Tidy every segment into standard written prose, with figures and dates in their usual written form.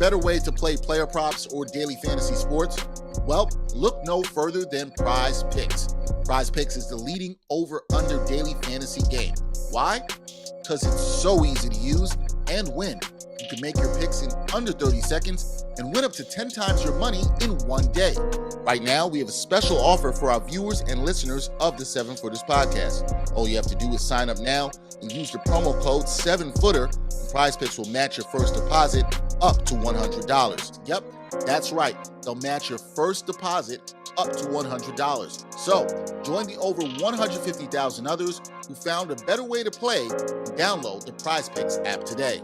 better way to play player props or daily fantasy sports? Well, look no further than Prize Picks. Prize Picks is the leading over-under daily fantasy game. Why? Because it's so easy to use and win. You can make your picks in under 30 seconds and win up to 10 times your money in one day. Right now, we have a special offer for our viewers and listeners of the 7-Footers podcast. All you have to do is sign up now and use the promo code 7-Footer, and Prize Picks will match your first deposit up to $100. Yep, that's right. They'll match your first deposit up to $100. So, join the over 150,000 others who found a better way to play and download the Prize Picks app today.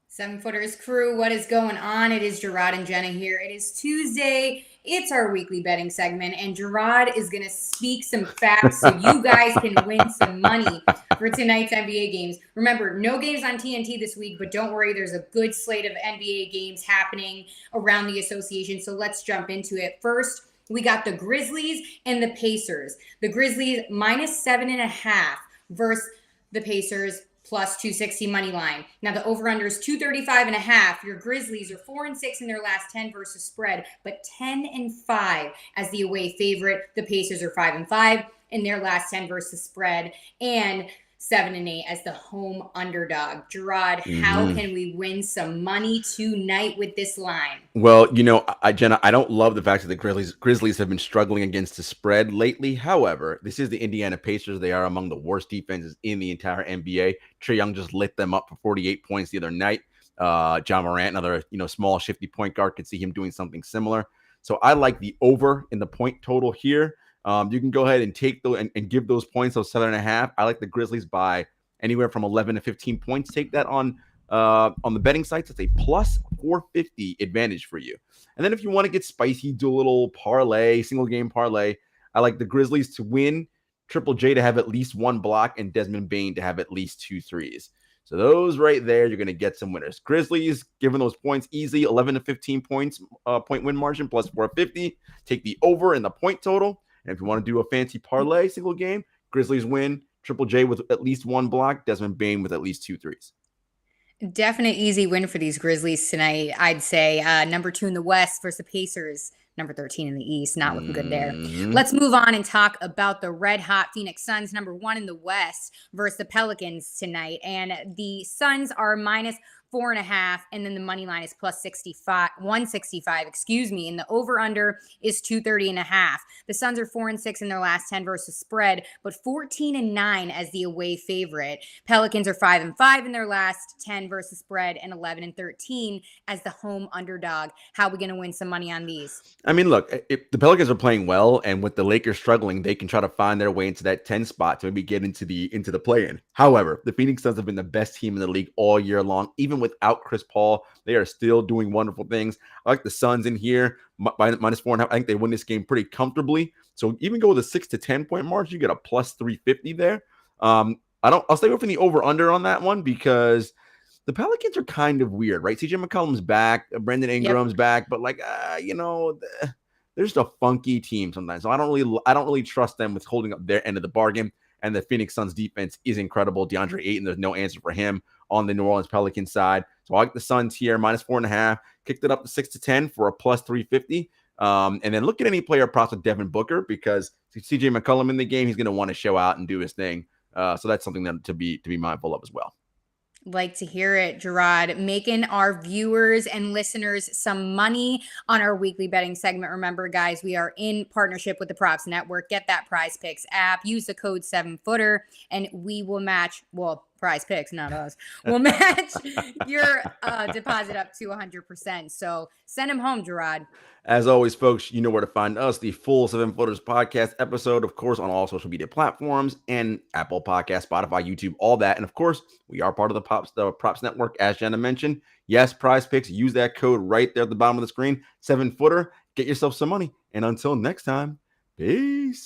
Seven Footers crew, what is going on? It is Jarod and Jenna here. It is Tuesday. It's our weekly betting segment, and Jarod is going to speak some facts so you guys can win some money for tonight's NBA games. Remember, no games on TNT this week, but don't worry, there's a good slate of NBA games happening around the association, so let's jump into it. First, we got the Grizzlies and the Pacers. The Grizzlies minus 7.5 versus the Pacers plus 260 money line. Now the over-under is 235.5. Your Grizzlies are 4-6 in their last 10 versus spread, but 10-5 as the away favorite. The Pacers are 5-5 in their last 10 versus spread, and 7-8 as the home underdog. Jarod, how can we win some money tonight with this line? Well, Jenna, I don't love the fact that the Grizzlies have been struggling against the spread lately. However, this is the Indiana Pacers. They are among the worst defenses in the entire NBA. Trae Young just lit them up for 48 points the other night. John Morant, another small shifty point guard, could see him doing something similar. So I like the over in the point total here. You can go ahead and take those and give those points, those 7.5. I like the Grizzlies by anywhere from 11 to 15 points. Take that on the betting sites. It's a plus 450 advantage for you. And then if you want to get spicy, do a little parlay, single game parlay. I like the Grizzlies to win, Triple J to have at least one block, and Desmond Bane to have at least 2 threes. So those right there, you're going to get some winners. Grizzlies, given those points easy, 11 to 15 points, point win margin, plus 450. Take the over in the point total. And if you want to do a fancy parlay single game, Grizzlies win, Triple J with at least one block, Desmond Bane with at least 2 threes. Definite easy win for these Grizzlies tonight, I'd say. Number 2 in the West versus the Pacers. Number 13 in the East. Not looking good there. Let's move on and talk about the red-hot Phoenix Suns, number 1 in the West versus the Pelicans tonight. And the Suns are minus 4.5, and then the money line is plus 165, and the over-under is 230.5. The Suns are 4-6 in their last 10 versus spread, but 14-9 as the away favorite. Pelicans are 5-5 in their last 10 versus spread, and 11-13 as the home underdog. How are we going to win some money on these? I mean, look, if the Pelicans are playing well, and with the Lakers struggling, they can try to find their way into that 10 spot to maybe get into the play-in. However, the Phoenix Suns have been the best team in the league all year long, even without Chris Paul. They are still doing wonderful things. I like the Suns in here by minus 4.5. I think they win this game pretty comfortably. So even go with a 6 to 10 point margin, you get a plus 350 there. I'll stay away from the over under on that one because the Pelicans are kind of weird, right? CJ McCollum's back, Brandon Ingram's back, but they're just a funky team sometimes. So I don't really trust them with holding up their end of the bargain. And the Phoenix Suns defense is incredible. DeAndre Ayton, there's no answer for him on the New Orleans Pelicans side. So I like the Suns here, minus 4.5. Kicked it up to 6 to 10 for a plus 350. And then look at any player props with Devin Booker because CJ McCollum in the game, he's going to want to show out and do his thing. So that's something that to be mindful of as well. Like to hear it, Jarod, making our viewers and listeners some money on our weekly betting segment. Remember, guys, we are in partnership with the Props Network. Get that Prize Picks app. Use the code 7-Footer, and we will match, Prize Picks, not us. We'll match your deposit up to 100%. So send them home, Jarod. As always, folks, you know where to find us. The full 7-Footers podcast episode, of course, on all social media platforms and Apple Podcasts, Spotify, YouTube, all that. And of course, we are part of the Props Network, as Jenna mentioned. Yes, Prize Picks. Use that code right there at the bottom of the screen. 7-Footer. Get yourself some money. And until next time, peace.